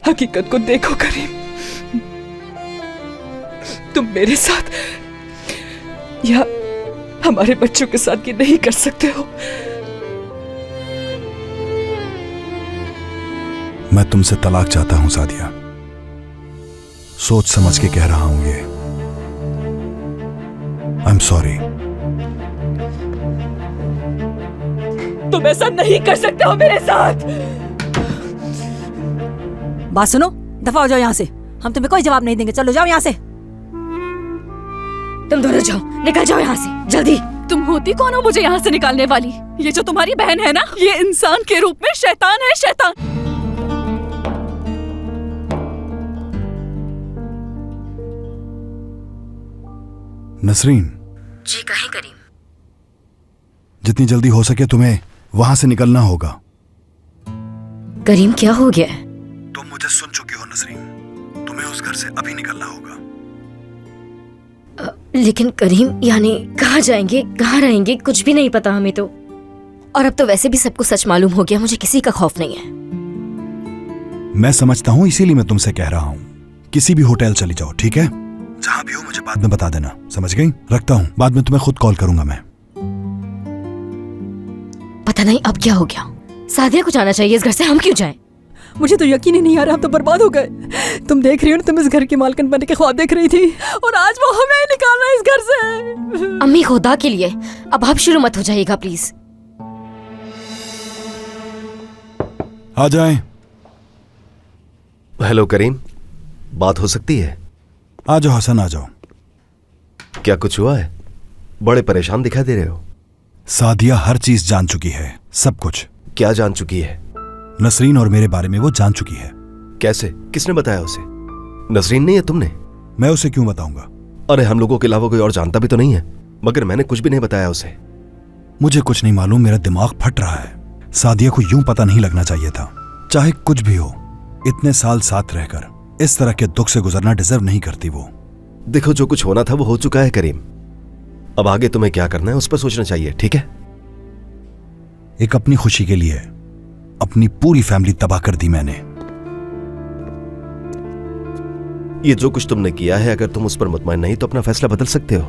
हकीकत को देखो करीम, तुम मेरे साथ या हमारे बच्चों के साथ ये नहीं कर सकते हो। मैं तुमसे तलाक चाहता हूं सादिया, सोच समझ के कह रहा हूं ये। I am sorry. तुम ऐसा नहीं कर सकते हो मेरे साथ। बात सुनो, दफा हो जाओ यहाँ से, हम तुम्हें कोई जवाब नहीं देंगे। चलो जाओ यहाँ से, तुम दोनों जाओ, निकल जाओ यहाँ से जल्दी। तुम होती कौन हो मुझे यहाँ से निकालने वाली? ये जो तुम्हारी बहन है ना, ये इंसान के रूप में शैतान है, शैतान। नसरीन। जी कहें करीम। जितनी जल्दी हो सके तुम्हें वहां से निकलना होगा। करीम क्या हो गया है? तुम मुझे सुन चुकी हो नसरीन, तुम्हें उस घर से अभी निकलना होगा। लेकिन करीम, यानी कहाँ जाएंगे, कहाँ रहेंगे, कुछ भी नहीं पता हमें तो। और अब तो वैसे भी सबको सच मालूम हो गया, मुझे किसी का खौफ नहीं है। मैं समझता हूँ, इसीलिए मैं तुमसे कह रहा हूँ, किसी भी होटल चली जाओ, ठीक है? जहाँ भी हो मुझे बाद में बता देना, समझ गई? रखता हूँ, बाद में तुम्हें खुद कॉल करूंगा मैं। पता नहीं अब क्या हो गया, सादिया को जाना चाहिए इस घर से, हम क्यों जाएं? मुझे तो यकीन ही नहीं आ रहा, हम तो बर्बाद हो गए। तुम देख रही हो ना, तुम इस घर की मालकिन बनने के ख्वाब देख रही थी और आज वो हमें ही निकाल रहा है इस घर से। अम्मी खुदा के लिए अब आप शुरू मत हो जाइएगा प्लीज। आ जाएं। हेलो करीम, बात हो सकती है? आ जाओ हसन, आ जाओ। क्या कुछ हुआ है? बड़े परेशान दिखाई दे रहे हो। सादिया हर चीज जान चुकी है, सब कुछ। क्या जान चुकी है? नसरीन और मेरे बारे में वो जान चुकी है। कैसे? किसने बताया उसे? नसरीन ने या तुमने? मैं उसे क्यों बताऊंगा? अरे हम लोगों के अलावा कोई और जानता भी तो नहीं है, मगर मैंने कुछ भी नहीं बताया उसे। मुझे कुछ नहीं मालूम, मेरा दिमाग फट रहा है। सादिया को यूं पता नहीं लगना चाहिए था। चाहे कुछ भी हो, इतने साल साथ रहकर इस तरह के दुख से गुजरना डिजर्व नहीं करती वो। देखो, जो कुछ होना था वो हो चुका है करीम, अब आगे तुम्हें क्या करना है उस पर सोचना चाहिए, ठीक है? एक अपनी खुशी के लिए अपनी पूरी फैमिली तबाह कर दी मैंने। ये जो कुछ तुमने किया है, अगर तुम उस पर मुतमईन नहीं तो अपना फैसला बदल सकते हो।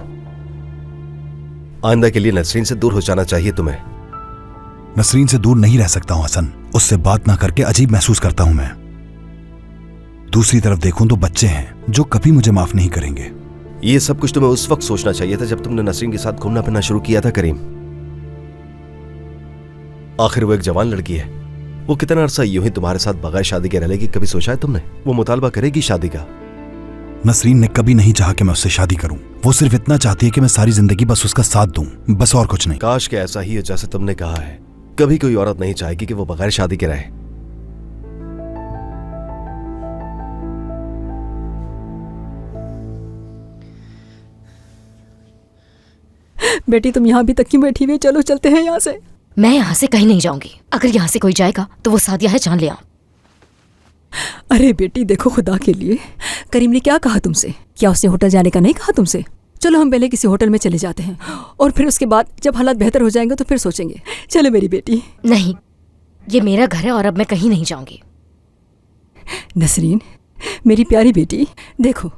आइंदा के लिए नसरीन से दूर हो जाना चाहिए तुम्हें। नसरीन से दूर नहीं रह सकता हूं हसन, उससे बात ना करके अजीब महसूस करता हूं मैं। दूसरी तरफ देखूं तो बच्चे हैं जो कभी मुझे माफ नहीं करेंगे। ये सब कुछ तुम्हें उस वक्त सोचना चाहिए था जब तुमने नसरीन के साथ घूमना फिरना शुरू किया था करीम। आखिर वो एक जवान लड़की है, वो कितना अरसा यूं ही तुम्हारे साथ बगैर शादी के रह लेगी, कभी सोचा है तुमने? वो मुतालबा करेगी शादी का। नसरीन ने कभी नहीं चाहा कि मैं उससे शादी करूं, वो सिर्फ इतना चाहती है कि मैं सारी जिंदगी बस उसका साथ दूं, बस और कुछ नहीं। काश के ऐसा ही हो जैसे तुमने कहा है। कभी कोई औरत नहीं चाहेगी कि वो बगैर शादी के रहे। बेटी तुम यहाँ भी तक क्यों बैठी हुई? चलो चलते हैं यहाँ से। मैं यहाँ से कहीं नहीं जाऊंगी, अगर यहाँ से कोई जाएगा तो वो सादिया है, जान ले आओ। अरे बेटी देखो, खुदा के लिए, करीम ने क्या कहा तुमसे? क्या उसने होटल जाने का नहीं कहा तुमसे? चलो हम पहले किसी होटल में चले जाते हैं और फिर उसके बाद जब हालात बेहतर हो जाएंगे तो फिर सोचेंगे। चलो मेरी बेटी। नहीं, ये मेरा घर है और अब मैं कहीं नहीं जाऊंगी। नसरीन मेरी प्यारी बेटी, देखो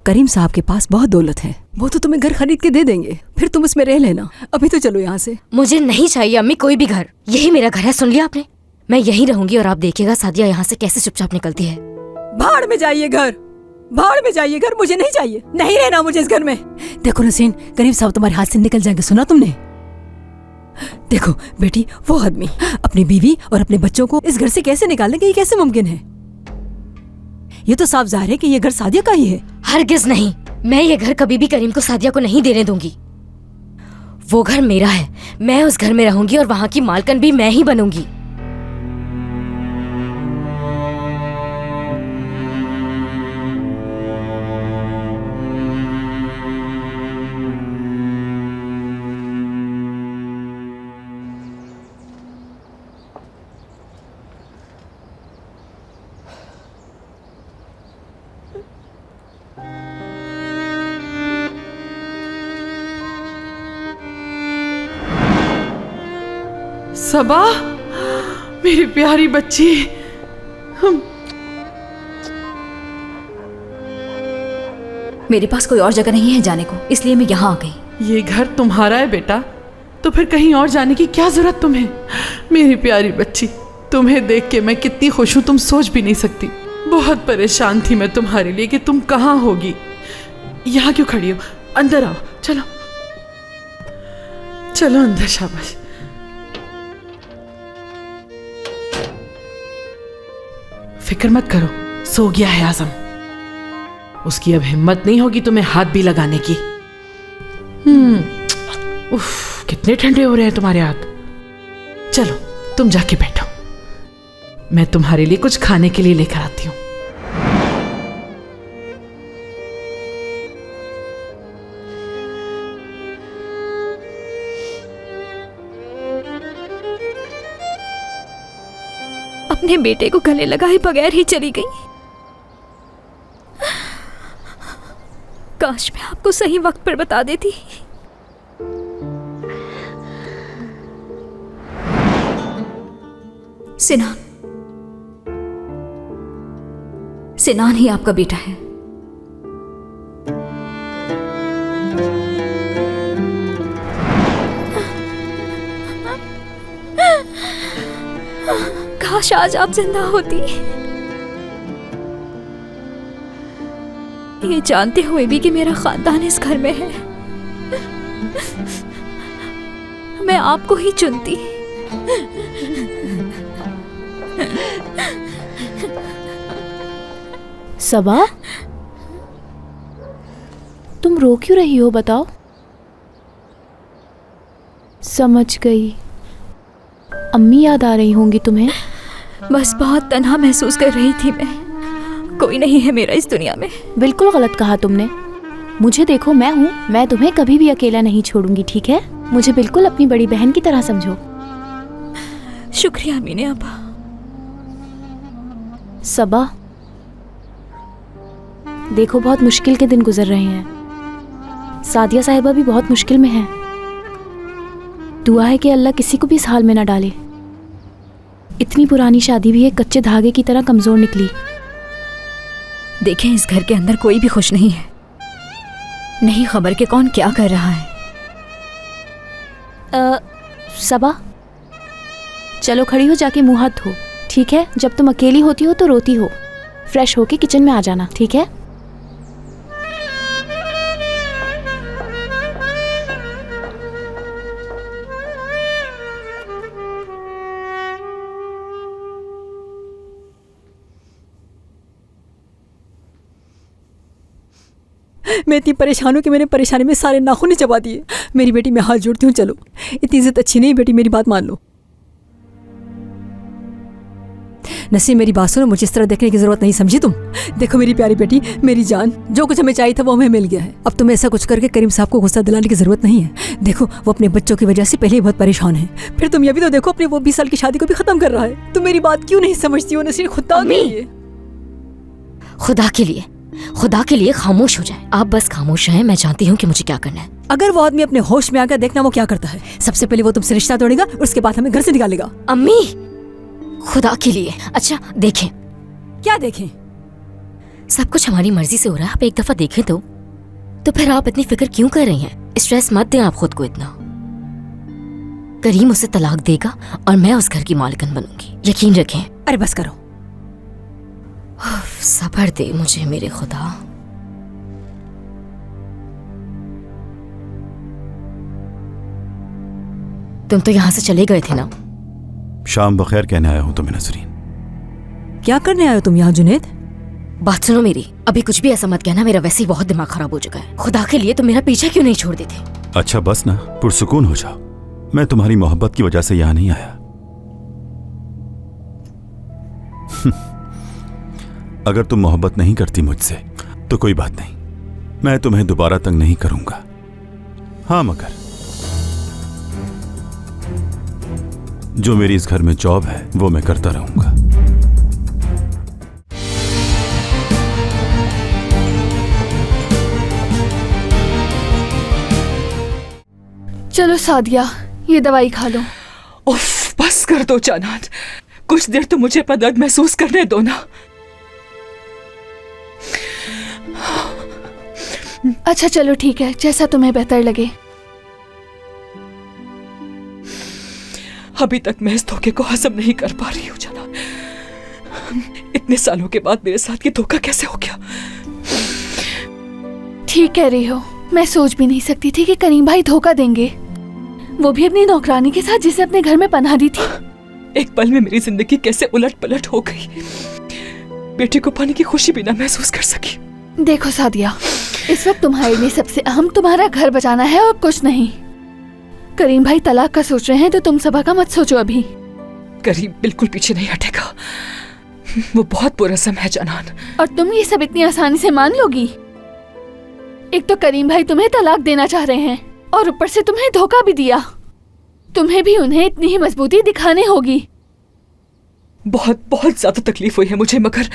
करीम साहब के पास बहुत दौलत है, वो तो तुम्हें घर खरीद के दे देंगे, फिर तुम उसमें रह लेना। अभी तो चलो यहाँ से। मुझे नहीं चाहिए अम्मी कोई भी घर, यही मेरा घर है, सुन लिया आपने? मैं यहीं रहूंगी और आप देखिएगा सादिया यहाँ से कैसे चुपचाप निकलती है। भाड़ में जाइए घर, भाड़ में जाइए घर, मुझे नहीं चाहिए, नहीं रहना मुझे इस घर में। देखो नसीन, करीम साहब तुम्हारे हाथ से निकल जाएंगे, सुना तुमने? देखो बेटी, वो आदमी अपनी बीवी और अपने बच्चों को इस घर से कैसे निकाल देंगे? ये कैसे मुमकिन है? ये तो साफ जाहिर है कि ये घर सादिया का ही है। हरगिज नहीं, मैं ये घर कभी भी करीम को सादिया को नहीं देने दूंगी। वो घर मेरा है, मैं उस घर में रहूंगी और वहां की मालकन भी मैं ही बनूंगी। सबा, मेरी प्यारी बच्ची, मेरे पास कोई और जगह नहीं है जाने को, इसलिए मैं यहाँ आ गई। ये घर तुम्हारा है बेटा, तो फिर कहीं और जाने की क्या जरूरत तुम्हें? मेरी प्यारी बच्ची, तुम्हें देख के मैं कितनी खुश हूँ तुम सोच भी नहीं सकती। बहुत परेशान थी मैं तुम्हारे लिए कि तुम कहाँ होगी। यहाँ क्यों खड़ी हो? अंदर आओ, चलो चलो अंदर, शाबाश। फिक्र मत करो, सो गया है आजम। उसकी अब हिम्मत नहीं होगी तुम्हें हाथ भी लगाने की। उफ, कितने ठंडे हो रहे हैं तुम्हारे हाथ। चलो तुम जाके बैठो, मैं तुम्हारे लिए कुछ खाने के लिए लेकर आती हूँ। अपने बेटे को गले लगाए बगैर ही चली गई। काश मैं आपको सही वक्त पर बता देती। सिनान, सिनान ही आपका बेटा है। काश आज आप जिंदा होती। ये जानते हुए भी कि मेरा खानदान इस घर में है, मैं आपको ही चुनती। सबा, तुम रो क्यों रही हो बताओ? समझ गई, अम्मी याद आ रही होंगी तुम्हें। बस बहुत तन्हा महसूस कर रही थी मैं, कोई नहीं है मेरा इस दुनिया में। बिल्कुल गलत कहा तुमने। मुझे देखो, मैं हूँ, मैं तुम्हें कभी भी अकेला नहीं छोड़ूंगी, ठीक है? मुझे बिल्कुल अपनी बड़ी बहन की तरह समझो। शुक्रिया अमीने अब्बा। सबा, देखो बहुत मुश्किल के दिन गुजर रहे हैं। सादिया साहिबा भी बहुत मुश्किल में है। दुआ है कि अल्लाह किसी को भी इस हाल में ना डाले। इतनी पुरानी शादी भी एक कच्चे धागे की तरह कमजोर निकली। देखें, इस घर के अंदर कोई भी खुश नहीं है। नहीं खबर के कौन क्या कर रहा है। सबा, चलो खड़ी हो, जाके मुंह हाथ धो, ठीक है? जब तुम अकेली होती हो तो रोती हो। फ्रेश होके किचन में आ जाना, ठीक है? मैं इतनी परेशान हूँ कि मैंने परेशानी में सारे नाखून ही चबा दिए। मेरी बेटी, मैं हाथ जोड़ती हूँ, चलो। इतनी इज्जत अच्छी नहीं बेटी, मेरी बात मान लो। नसीब, मेरी बात सुनो, मुझे इस तरह देखने की जरूरत नहीं, समझी तुम? देखो मेरी प्यारी बेटी, मेरी जान, जो कुछ हमें चाहिए था वो हमें मिल गया है। अब तुम्हें ऐसा कुछ करके करीम साहब को गुस्सा दिलाने की जरूरत नहीं है। देखो, वो अपने बच्चों की वजह से पहले ही बहुत परेशान है, फिर तुम ये भी तो देखो, अपने वो 20 साल की शादी को भी खत्म कर रहा है। तुम मेरी बात क्यों नहीं समझती हो नसीब? खुदा के लिए, खुदा के लिए खामोश हो जाए। आप बस खामोश रहें, मैं जानती हूँ कि मुझे क्या करना है। अगर वो आदमी अपने होश में आ गया, देखना वो क्या करता है। सबसे पहले वो तुमसे रिश्ता तोड़ेगा, उसके बाद हमें घर से निकालेगा। अम्मी, खुदा के लिए। अच्छा देखें। क्या देखें? सब कुछ हमारी मर्जी से हो रहा है, आप एक दफा देखें तो फिर आप इतनी फिक्र क्यों कर रही हैं? स्ट्रेस मत दें आप खुद को इतना। करीम उसे तलाक देगा और मैं उस घर की मालिकन बनूंगी, यकीन रखें। अरे बस करो। सब्र दे मुझे मेरे खुदा। तुम तो यहाँ से चले गए थे ना? शाम बखैर कहने आया हूं तुम्हें नसरीन। क्या करने आए हो तुम यहाँ जुनेद? बात सुनो मेरी, अभी कुछ भी ऐसा मत कहना, मेरा वैसे ही बहुत दिमाग खराब हो चुका है। खुदा के लिए तुम मेरा पीछा क्यों नहीं छोड़ देते? अच्छा बस ना, पुरसुकून हो जाओ। मैं तुम्हारी मोहब्बत की वजह से यहाँ नहीं आया। अगर तुम मोहब्बत नहीं करती मुझसे तो कोई बात नहीं, मैं तुम्हें दोबारा तंग नहीं करूंगा। हाँ, मगर जो मेरी इस घर में जॉब है वो मैं करता रहूंगा। चलो सादिया, ये दवाई खा लो। उफ, बस कर दो जानात, कुछ देर तो मुझे अपना दर्द महसूस करने दो ना। अच्छा चलो ठीक है, जैसा तुम्हें बेहतर लगे। अभी तक मैं इस धोखे को हजम नहीं कर पा रही हूँ जना। इतने सालों के बाद मेरे साथ ये धोखा कैसे हो गया? ठीक कह रही हो, मैं सोच भी नहीं सकती थी कि करीम भाई धोखा देंगे, वो भी अपनी नौकरानी के साथ जिसे अपने घर में पनाह दी थी। एक पल में मेरी जिंदगी कैसे उलट पलट हो गई। बेटे को पाने की खुशी भी ना महसूस कर सकी। देखो सादिया, इस वक्त तुम्हारे लिए सबसे अहम तुम्हारा घर बचाना है और कुछ नहीं। करीम भाई तलाक का सोच रहे हैं तो तुम सबा का मत सोचो अभी। करीम बिल्कुल पीछे नहीं हटेगा, वो बहुत पुरज़म है जनान। और तुम ये सब इतनी आसानी से मान लोगी? एक तो करीम भाई तुम्हें तलाक देना चाह रहे हैं और ऊपर से तुम्हें धोखा भी दिया। तुम्हें भी उन्हें इतनी ही मजबूती दिखानी होगी। बहुत बहुत ज्यादा तकलीफ हुई है मुझे, मगर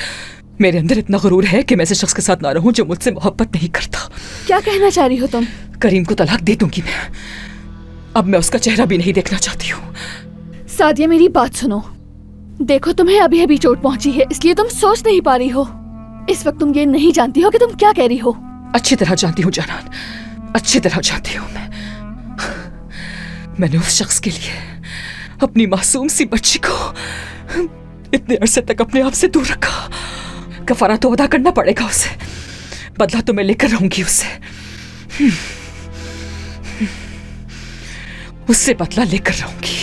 मेरे अंदर इतना गुरूर है कि मैं ऐसे शख्स के साथ ना रहूं जो मुझसे मोहब्बत नहीं करता। क्या कहना चाह रही हो तुम? करीम को तलाक दे दूंगी मैं। अब मैं उसका चेहरा भी नहीं देखना चाहती हूँ। सादिया मेरी बात सुनो, देखो तुम्हें अभी अभी चोट पहुंची है, इसलिए तुम सोच नहीं पा रही हो। इस वक्त तुम ये नहीं जानती हो कि तुम क्या कह रही हो। अच्छी तरह जानती हूँ जनान, अच्छी तरह जानती हूँ मैंने उस शख्स के लिए अपनी मासूम सी बच्ची को इतने अरसे तक अपने आप से दूर रखा। कफारा तो अदा करना पड़ेगा उसे, बदला तो मैं लेकर रहूंगी उससे बदला लेकर रहूंगी,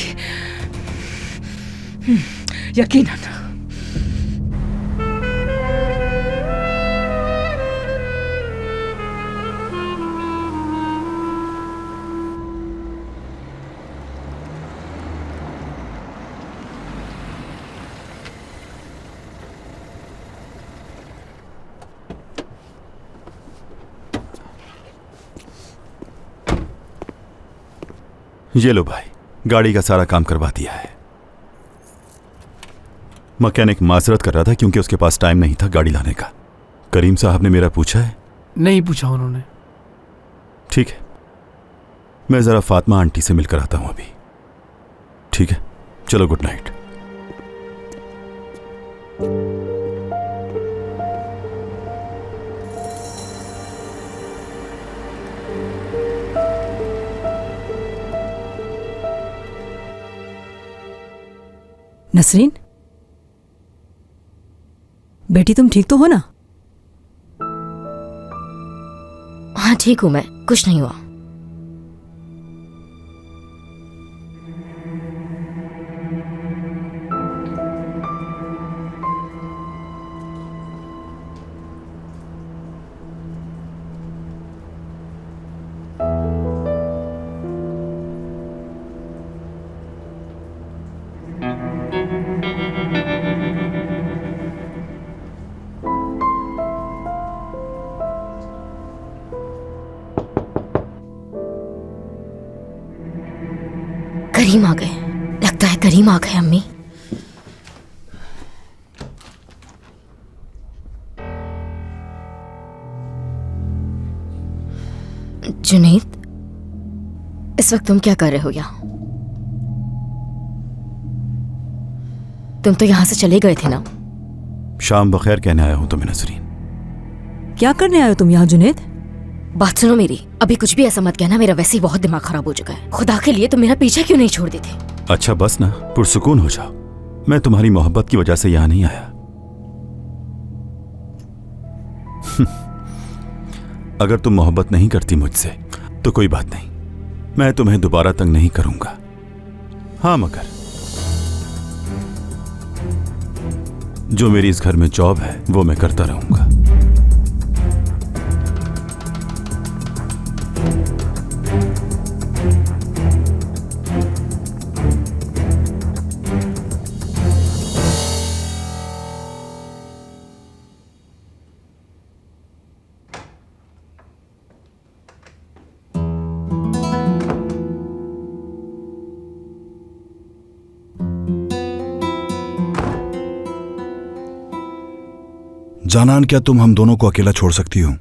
यकीनन। ये लो भाई, गाड़ी का सारा काम करवा दिया है। मैकेनिक माजरत कर रहा था क्योंकि उसके पास टाइम नहीं था गाड़ी लाने का। करीम साहब ने मेरा पूछा है? नहीं पूछा उन्होंने। ठीक है, मैं जरा फातिमा आंटी से मिलकर आता हूं अभी। ठीक है, चलो गुड नाइट। नसरीन, बेटी तुम ठीक तो हो ना? हाँ ठीक हूं मैं, कुछ नहीं हुआ। करीम आ गए, लगता है करीम आ गए। अम्मी जुनैद, इस वक्त तुम क्या कर रहे हो यहाँ? तुम तो यहां से चले गए थे ना? शाम बखैर कहने आया हूं तुम्हें नसरीन। क्या करने आए हो तुम यहाँ जुनैद? बात सुनो मेरी, अभी कुछ भी ऐसा मत कहना, मेरा वैसे ही बहुत दिमाग खराब हो चुका है। खुदा के लिए तुम मेरा पीछा क्यों नहीं छोड़ देते? अच्छा बस ना, पुरसुकून हो जाओ। मैं तुम्हारी मोहब्बत की वजह से यहां नहीं आया। अगर तुम मोहब्बत नहीं करती मुझसे तो कोई बात नहीं, मैं तुम्हें दोबारा तंग नहीं करूंगा। हाँ मगर जो मेरी इस घर में जॉब है वो मैं करता रहूंगा। जानान, क्या तुम हम दोनों को अकेला छोड़ सकती हो?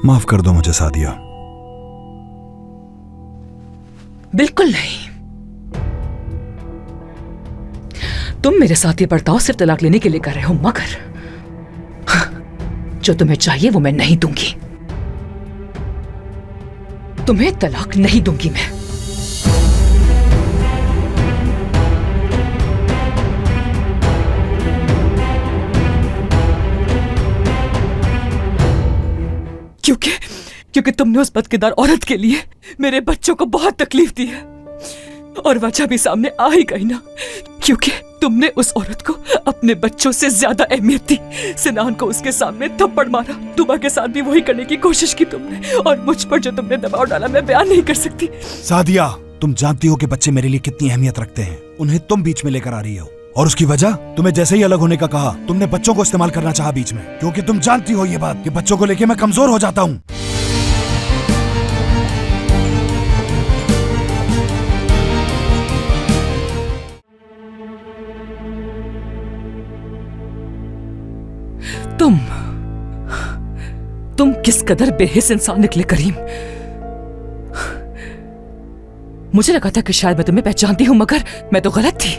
माफ कर दो मुझे सादिया। बिल्कुल नहीं। तुम मेरे साथ ये बर्ताव सिर्फ तलाक लेने के लिए कर रहे हो, मगर जो तुम्हें चाहिए वो मैं नहीं दूंगी। तुम्हें तलाक नहीं दूंगी मैं। क्योंकि तुमने उस बदकिरदार औरत के लिए मेरे बच्चों को बहुत तकलीफ दी है, और वजह भी सामने आ ही गई ना, क्योंकि तुमने उस औरत को अपने बच्चों से ज्यादा अहमियत दी। सिनान को उसके सामने थप्पड़ मारा, तुबा के साथ भी वही करने की कोशिश की तुमने, और मुझ पर जो तुमने दबाव डाला मैं बयान नहीं कर सकती। सादिया, तुम जानती हो कि बच्चे मेरे लिए कितनी अहमियत रखते हैं, उन्हें तुम बीच में लेकर आ रही हो, और उसकी वजह तुम्हें जैसे ही अलग होने का कहा तुमने बच्चों को इस्तेमाल करना चाहा बीच में, क्योंकि तुम जानती हो ये बात कि बच्चों को लेकर मैं कमजोर हो जाता हूँ। तुम किस कदर बेहिस इंसान निकले करीम। मुझे लगा था कि शायद मैं तुम्हें पहचानती हूं, मगर मैं तो गलत थी।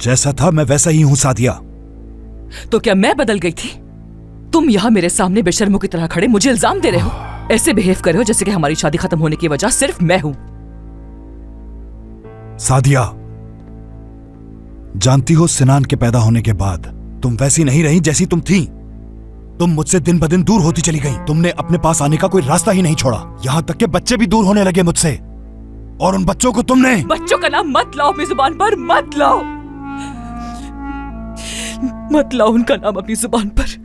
जैसा था मैं वैसा ही हूं सादिया। तो क्या मैं बदल गई थी? तुम यहां मेरे सामने बेशर्मों की तरह खड़े मुझे इल्जाम दे रहे हो, ऐसे बिहेव कर रहे हो जैसे कि हमारी शादी खत्म होने की वजह सिर्फ मैं हूं। सादिया, जानती हो सिनान के पैदा होने के बाद तुम वैसी नहीं रही जैसी तुम थी। तुम मुझसे दिन ब दिन दूर होती चली गई। तुमने अपने पास आने का कोई रास्ता ही नहीं छोड़ा, यहाँ तक कि बच्चे भी दूर होने लगे मुझसे, और उन बच्चों को तुमने। बच्चों का नाम मत लाओ अपनी जुबान पर, मत लाओ, मत लाओ उनका नाम अपनी जुबान पर,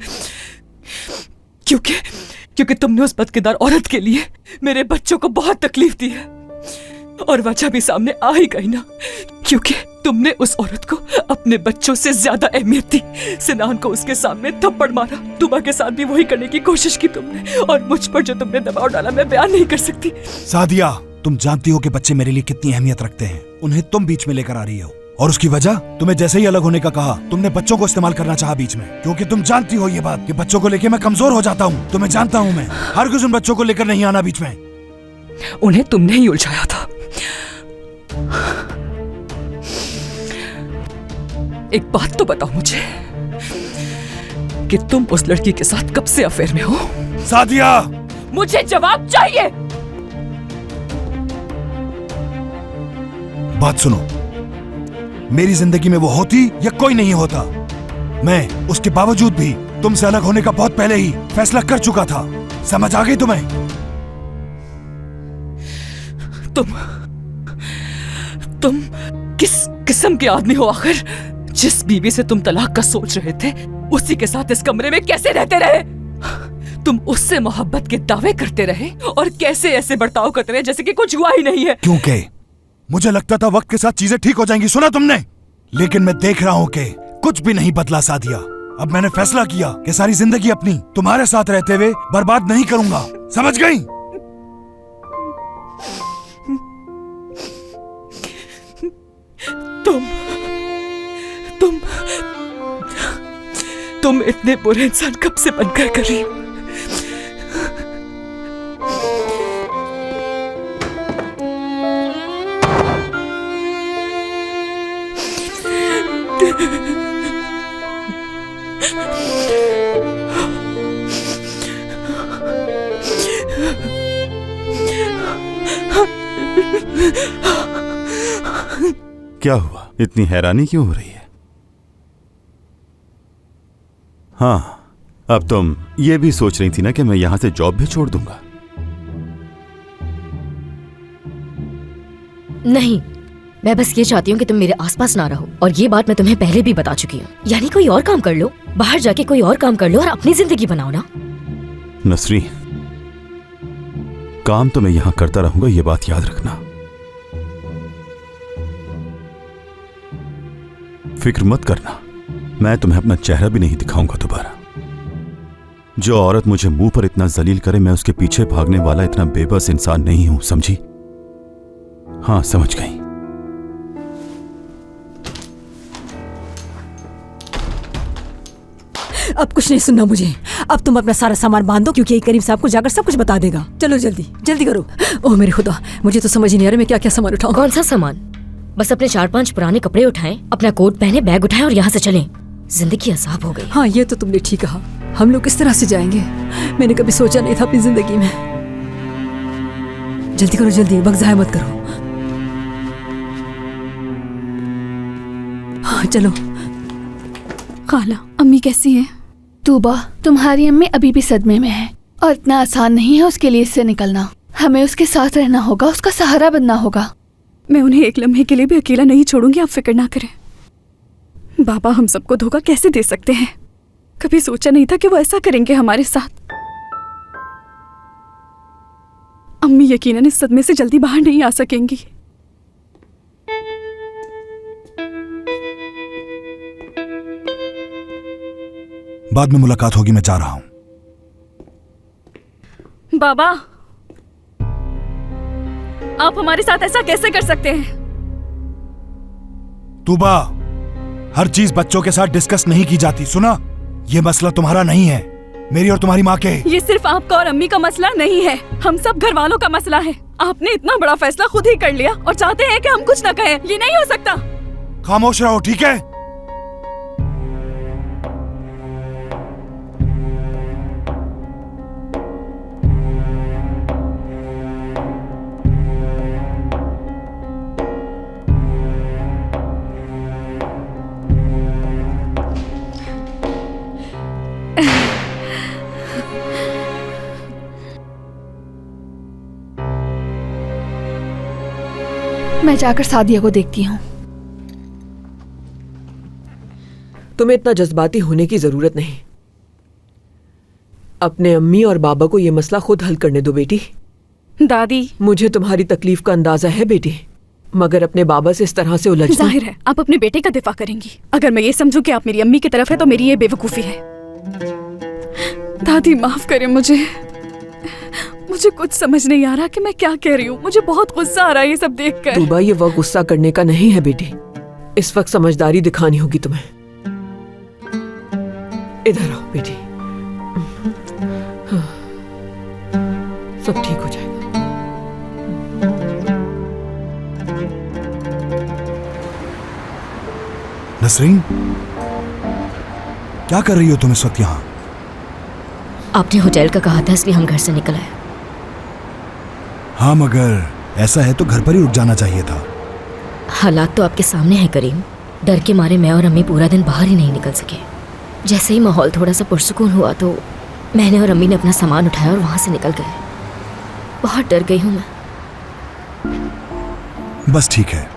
क्योंकि तुमने उस बदकिरदार औरत के लिए मेरे बच्चों को बहुत तकलीफ दी है, और वजह भी सामने आ ही गई ना, क्योंकि तुमने उस औरत को अपने बच्चों से ज्यादा अहमियत दी। सिनान को उसके सामने थप्पड़ मारा, तुबा के साथ भी वही करने की कोशिश की तुमने, और मुझ पर जो तुमने दबाव डाला मैं बयान नहीं कर सकती। सादिया, तुम जानती हो कि बच्चे मेरे लिए कितनी अहमियत रखते हैं, उन्हें तुम बीच में लेकर आ रही हो, और उसकी वजह तुम्हें जैसे ही अलग होने का कहा तुमने बच्चों को इस्तेमाल करना चाहा बीच में, क्योंकि तुम जानती हो ये बात कि बच्चों को लेकर मैं कमजोर हो जाता हूँ। तुम्हें जानता हूँ मैं, हर कुछ उन बच्चों को लेकर नहीं आना बीच में। उन्हें तुमने ही उलझाया था। एक बात तो बताओ मुझे कि तुम उस लड़की के साथ कब से अफेयर में हो? सादिया, मुझे जवाब चाहिए। बात सुनो, मेरी जिंदगी में वो होती या कोई नहीं होता, मैं उसके बावजूद भी तुमसे अलग होने का बहुत पहले ही फैसला कर चुका था। समझ आ गई तुम्हें? तुम किस किस्म के आदमी हो आखिर? जिस बीवी से तुम तलाक का सोच रहे थे उसी के साथ इस कमरे में कैसे रहते रहे? तुम उससे मोहब्बत के दावे करते रहे और कैसे ऐसे बर्ताव करते रहे जैसे कि कुछ हुआ ही नहीं है। क्योंकि मुझे लगता था वक्त के साथ चीजें ठीक हो जाएंगी, सुना तुमने, लेकिन मैं देख रहा हूँ कि कुछ भी नहीं बदला सादिया। अब मैंने फैसला किया कि सारी जिंदगी अपनी तुम्हारे साथ रहते हुए बर्बाद नहीं करूंगा, समझ गई? तुम इतने बुरे इंसान कब से बनकर कर रही हो? क्या हुआ? इतनी हैरानी क्यों हो रही है? हाँ, अब तुम ये भी सोच रही थी ना कि मैं यहां से जॉब भी छोड़ दूंगा। नहीं, मैं बस ये चाहती हूँ कि तुम मेरे आसपास ना रहो, और ये बात मैं तुम्हें पहले भी बता चुकी हूँ। यानी कोई और काम कर लो, बाहर जाके कोई और काम कर लो और अपनी जिंदगी बनाओ ना। नसरी, काम तो मैं यहां करता रहूंगा, ये बात याद रखना। फिक्र मत करना, मैं तुम्हें अपना चेहरा भी नहीं दिखाऊंगा दोबारा। जो औरत मुझे मुंह पर इतना जलील करे, मैं उसके पीछे भागने वाला इतना बेबस इंसान नहीं हूं, समझी? हाँ, समझ गई। अब कुछ नहीं सुनना मुझे। अब तुम अपना सारा सामान बांधो, क्योंकि ये करीम साहब को जाकर सब कुछ बता देगा। चलो जल्दी जल्दी करो। ओह मेरे खुदा, मुझे तो समझ ही नहीं आ रहा मैं क्या क्या सामान उठाऊं। कौन सा सामान? बस अपने 4-5 पुराने कपड़े उठाएं, अपना कोट पहने, बैग उठाएं और यहाँ से चलें। जिंदगी अजाब हो गई। हाँ ये तो तुमने ठीक कहा। हम लोग किस तरह से जाएंगे? मैंने कभी सोचा नहीं था अपनी जिंदगी में। जल्दी करो जल्दी, वक्त ज़ाया मत करो। हाँ चलो। खाला, अम्मी कैसी हैं? तूबा, तुम्हारी अम्मी अभी भी सदमे में है और इतना आसान नहीं है उसके लिए इससे निकलना। हमें उसके साथ रहना होगा, उसका सहारा बनना होगा। मैं उन्हें एक लम्हे के लिए भी अकेला नहीं छोड़ूंगी, आप फिक्र ना करें। बाबा हम सबको धोखा कैसे दे सकते हैं? कभी सोचा नहीं था कि वो ऐसा करेंगे हमारे साथ। अम्मी यकीनन इस सदमे से जल्दी बाहर नहीं आ सकेंगी। बाद में मुलाकात होगी, मैं जा रहा हूं। बाबा, आप हमारे साथ ऐसा कैसे कर सकते हैं? तूबा, हर चीज बच्चों के साथ डिस्कस नहीं की जाती, सुना? ये मसला तुम्हारा नहीं है, मेरी और तुम्हारी माँ के। ये सिर्फ आपका और अम्मी का मसला नहीं है, हम सब घर वालों का मसला है। आपने इतना बड़ा फैसला खुद ही कर लिया और चाहते हैं कि हम कुछ न कहें। ये नहीं हो सकता। खामोश रहो, ठीक है? मैं जाकर सादिया को देखती हूँ। तुम्हें इतना जज्बाती होने की जरूरत नहीं। अपने अम्मी और बाबा को ये मसला खुद हल करने दो बेटी। दादी, मुझे तुम्हारी तकलीफ का अंदाजा है बेटी, मगर अपने बाबा से इस तरह से उलझना। जाहिर है आप अपने बेटे का दिफा करेंगी। अगर मैं ये समझूं कि आप मेरी अम्मी की तरफ है तो मेरी ये बेवकूफी है। दादी माफ करें मुझे कुछ समझ नहीं आ रहा कि मैं क्या कह रही हूँ। मुझे बहुत गुस्सा आ रहा है ये सब देखकर। तूबा, ये वक्त गुस्सा करने का नहीं है बेटी, इस वक्त समझदारी दिखानी होगी तुम्हें। इधर आओ बेटी, हाँ, सब ठीक हो जाएगा। नसरीन, क्या कर रही हो तुम इस वक्त यहाँ? आपने होटल का कहा था इसलिए हम घर से निकल आए। हाँ, मगर ऐसा है तो घर पर ही रुक जाना चाहिए था। हालात तो आपके सामने है करीम। डर के मारे मैं और अम्मी पूरा दिन बाहर ही नहीं निकल सके। जैसे ही माहौल थोड़ा सा पुरसुकून हुआ तो मैंने और अम्मी ने अपना सामान उठाया और वहां से निकल गए। बहुत डर गई हूँ मैं। बस ठीक है,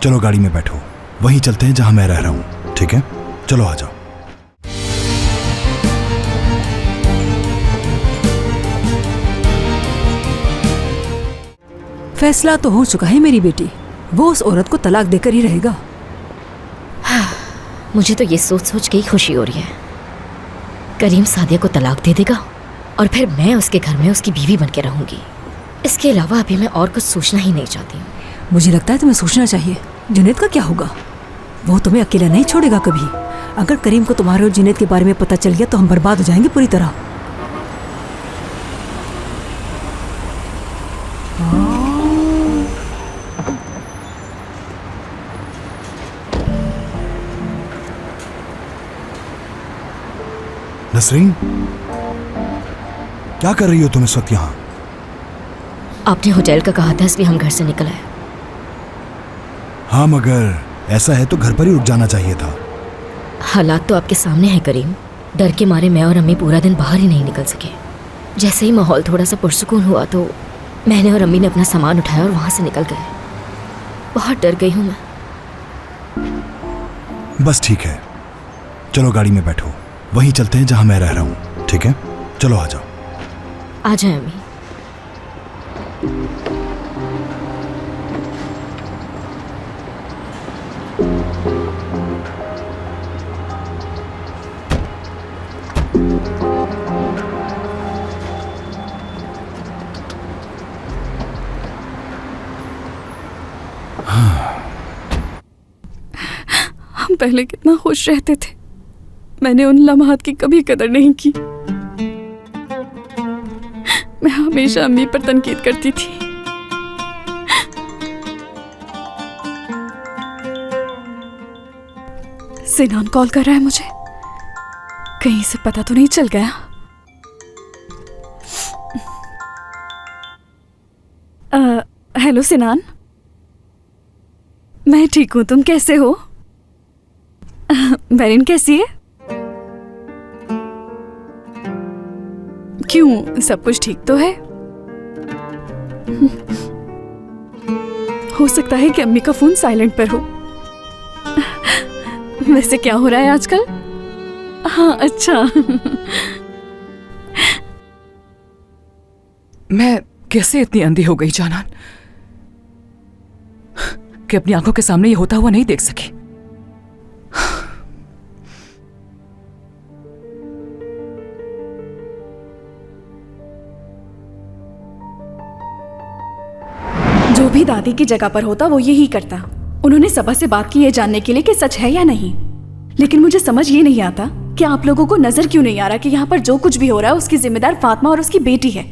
चलो गाड़ी में बैठो, वहीं चलते हैं जहां मैं रह रहा हूँ, ठीक है? चलो आ जाओ। फैसला तो हो चुका है मेरी बेटी, वो उस औरत को तलाक देकर ही रहेगा। मुझे तो ये सोच सोच के ही खुशी हो रही है। करीम सादिया को तलाक दे देगा और फिर मैं उसके घर में उसकी बीवी बन के रहूंगी। इसके अलावा अभी मैं और कुछ सोचना ही नहीं चाहती हूँ। मुझे लगता है तुम्हें सोचना चाहिए। जुनैद का क्या होगा? वो तुम्हें अकेला नहीं छोड़ेगा कभी। अगर करीम को तुम्हारे और जुनैद के बारे में पता चल गया तो हम बर्बाद हो जाएंगे पूरी तरह। नसरीन, क्या कर रही हो तुम इस वक्त यहाँ? आपने होटल का कहा था इसलिए हम घर से निकल आए। हाँ, मगर ऐसा है तो घर पर ही रुक जाना चाहिए था। हालात तो आपके सामने है करीम। डर के मारे मैं और अम्मी पूरा दिन बाहर ही नहीं निकल सके। जैसे ही माहौल थोड़ा सा पुरसुकून हुआ तो मैंने और अम्मी ने अपना सामान उठाया और वहां से निकल गए। बहुत डर गई हूँ मैं। बस ठीक है, चलो गाड़ी में बैठो, वहीं चलते हैं जहां मैं रह रहा हूँ, ठीक है? चलो आ जाओ। आ जाए अम्मी। हम पहले कितना खुश रहते थे। मैंने उन लम्हात की कभी कदर नहीं की। मैं हमेशा अम्मी पर तनकीद करती थी। सिनान कॉल कर रहा है मुझे, कहीं से पता तो नहीं चल गया। हेलो सिनान, मैं ठीक हूँ, तुम कैसे हो? बेरिन कैसी है? क्यों, सब कुछ ठीक तो है? हो सकता है कि अम्मी का फोन साइलेंट पर हो। वैसे क्या हो रहा है आजकल? हाँ अच्छा। मैं कैसे इतनी अंधी हो गई जानान कि अपनी आंखों के सामने ये होता हुआ नहीं देख सकी। जो भी दादी की जगह पर होता वो यही करता। उन्होंने सबा से बात की ये जानने के लिए कि सच है या नहीं। लेकिन मुझे समझ ये नहीं आता कि आप लोगों को नजर क्यों नहीं आ रहा कि यहाँ पर जो कुछ भी हो रहा है उसकी जिम्मेदार फातिमा और उसकी बेटी है।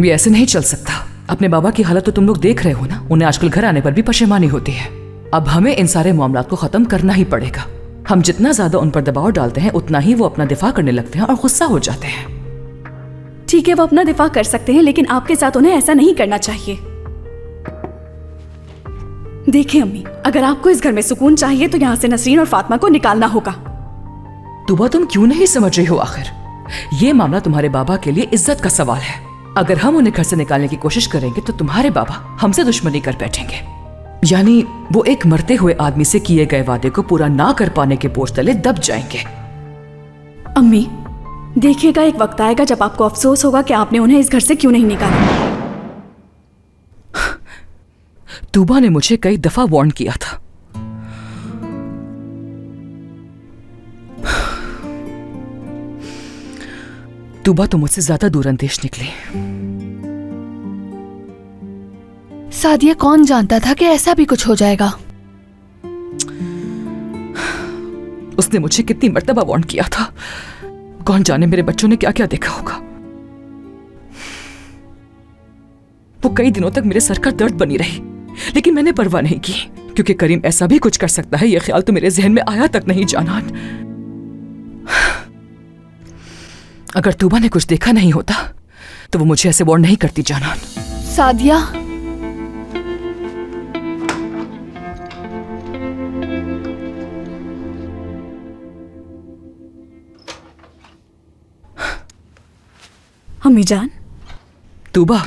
ये ऐसे नहीं चल सकता। अपने बाबा की हालत तो तुम लोग देख रहे हो ना। उन्हें आजकल घर आने पर भी पशेमानी होती है। अब हमें इन सारे मामलात को खत्म करना ही पड़ेगा। हम जितना ज्यादा उन पर दबाव डालते हैं उतना ही वो अपना दिफा करने लगते हैं और गुस्सा हो जाते हैं। ठीक है, वो अपना दिफा कर सकते हैं, लेकिन आपके साथ उन्हें ऐसा नहीं करना चाहिए। देखिए अम्मी, अगर आपको इस घर में सुकून चाहिए तो यहाँ से नसरीन और फातिमा को निकालना होगा। तुबा, तुम क्यों नहीं समझ रही हो? आखिर ये मामला तुम्हारे बाबा के लिए इज्जत का सवाल है। अगर हम उन्हें घर से निकालने की कोशिश करेंगे तो तुम्हारे बाबा हमसे दुश्मनी कर बैठेंगे। यानी वो एक मरते हुए आदमी से किए गए वादे को पूरा ना कर पाने के बोझ तले दब जाएंगे। अम्मी देखिएगा, एक वक्त आएगा जब आपको अफसोस होगा कि आपने उन्हें इस घर से क्यों नहीं निकाला। तूबा ने मुझे कई दफा वार्न किया था। तूबा तो मुझसे ज्यादा दूरअंदेश निकली। सादिया, कौन जानता था कि ऐसा भी कुछ हो जाएगा। उसने मुझे कितनी मर्तबा वार्न किया था। कौन जाने मेरे बच्चों ने क्या क्या देखा होगा। वो कई दिनों तक मेरे सर का दर्द बनी रही, लेकिन मैंने परवाह नहीं की, क्योंकि करीम ऐसा भी कुछ कर सकता है, यह ख्याल तो मेरे जहन में आया तक नहीं जानान। अगर तूबा ने कुछ देखा नहीं होता तो वो मुझे ऐसे वार्न नहीं करती जानान। सादिया, अम्मी जान। तूबा,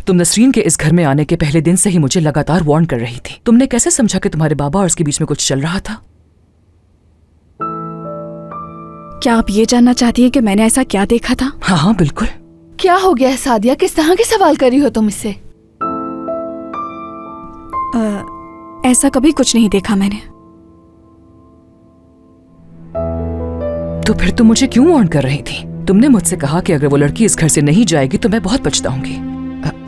तुम नसरीन के इस घर में आने के पहले दिन से ही मुझे लगातार वार्न कर रही थी। तुमने कैसे समझा कि तुम्हारे बाबा और उसके बीच में कुछ चल रहा था? क्या आप ये जानना चाहती है कि मैंने ऐसा क्या देखा था? हाँ हाँ बिल्कुल। क्या हो गया है सादिया? किस तरह के सवाल कर रही हो तुम इससे? ऐसा कभी कुछ नहीं देखा मैंने। तो फिर तुम मुझे क्यों वार्न कर रही थी? तुमने मुझसे कहा कि अगर वो लड़की इस घर से नहीं जाएगी तो मैं बहुत पछताऊंगी।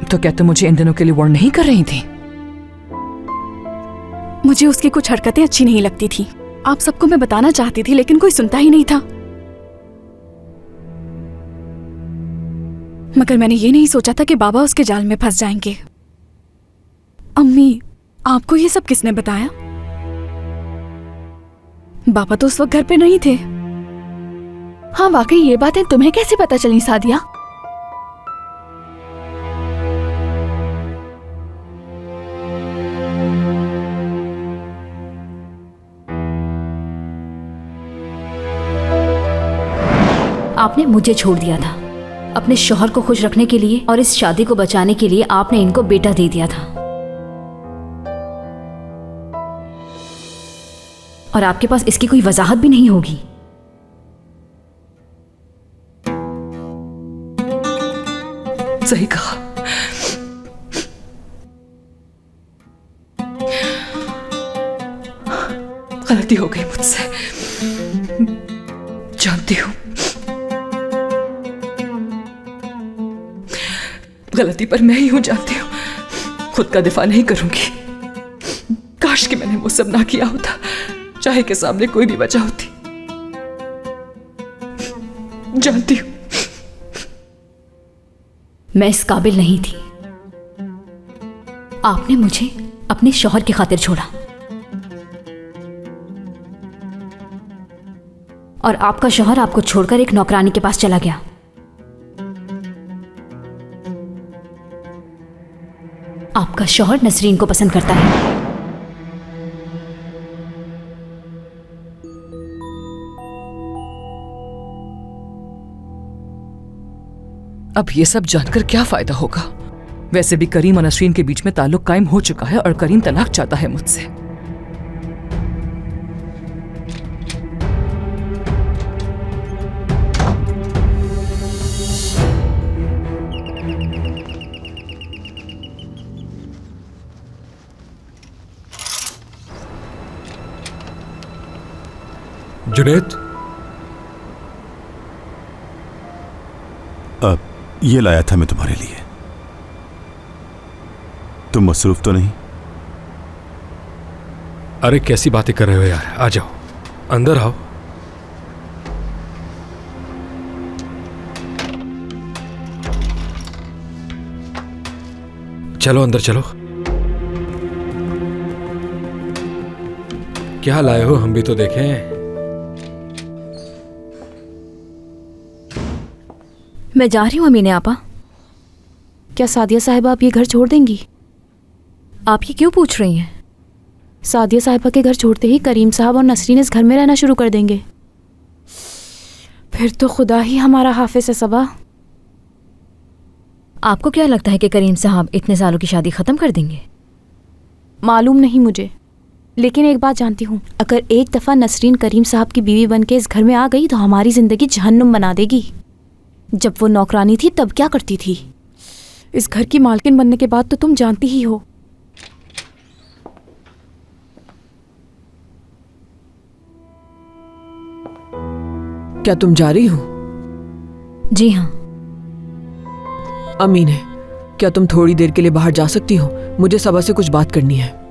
तो क्या तुम मुझे इन दिनों के लिए वार्न नहीं कर रही थी? मुझे उसकी कुछ हरकतें अच्छी नहीं लगती थी। आप सबको मैं बताना चाहती थी, लेकिन कोई सुनता ही नहीं था। मगर मैंने ये नहीं सोचा था कि बाबा उसके जाल में फंस जाएंगे। अम्मी, आपको ये सब किसने बताया? बाबा तो उस वक्त घर पे नहीं थे। हाँ, वाकई ये बातें तुम्हें कैसे पता चली सादिया? आपने मुझे छोड़ दिया था अपने शौहर को खुश रखने के लिए, और इस शादी को बचाने के लिए आपने इनको बेटा दे दिया था। और आपके पास इसकी कोई वजाहत भी नहीं होगी। सही कहा। गलती हो गई मुझसे, जानती हूं। गलती पर मैं ही हूं, जानती हूं। खुद का दिफा नहीं करूंगी। काश कि मैंने वो सब ना किया होता। चाहे के सामने कोई भी वजह होती। जानती हूँ मैं इस काबिल नहीं थी। आपने मुझे अपने शौहर की खातिर छोड़ा और आपका शौहर आपको छोड़कर एक नौकरानी के पास चला गया। आपका शौहर नसरीन को पसंद करता है। अब ये सब जानकर क्या फायदा होगा? वैसे भी करीम और नसरीन के बीच में ताल्लुक कायम हो चुका है और करीम तलाक चाहता है मुझसे। जुनैद, ये लाया था मैं तुम्हारे लिए। तुम मसरूफ तो नहीं? अरे कैसी बातें कर रहे हो यार, आ जाओ, अंदर आओ। चलो अंदर चलो। क्या लाए हो, हम भी तो देखें। मैं जा रही हूँ अमीने आपा। क्या सादिया साहिबा आप ये घर छोड़ देंगी? आप ये क्यों पूछ रही हैं? सादिया साहिबा के घर छोड़ते ही करीम साहब और नसरीन इस घर में रहना शुरू कर देंगे। फिर तो खुदा ही हमारा हाफिज है सबा। आपको क्या लगता है कि करीम साहब इतने सालों की शादी खत्म कर देंगे? मालूम नहीं मुझे, लेकिन एक बात जानती हूँ, अगर एक दफ़ा नसरीन करीम साहब की बीवी बन के इस घर में आ गई तो हमारी ज़िंदगी जहन्नुम बना देगी। जब वो नौकरानी थी तब क्या करती थी? इस घर की मालकिन बनने के बाद तो तुम जानती ही हो। क्या तुम जा रही हो? जी हाँ। अमीन है, क्या तुम थोड़ी देर के लिए बाहर जा सकती हो? मुझे सबा से कुछ बात करनी है।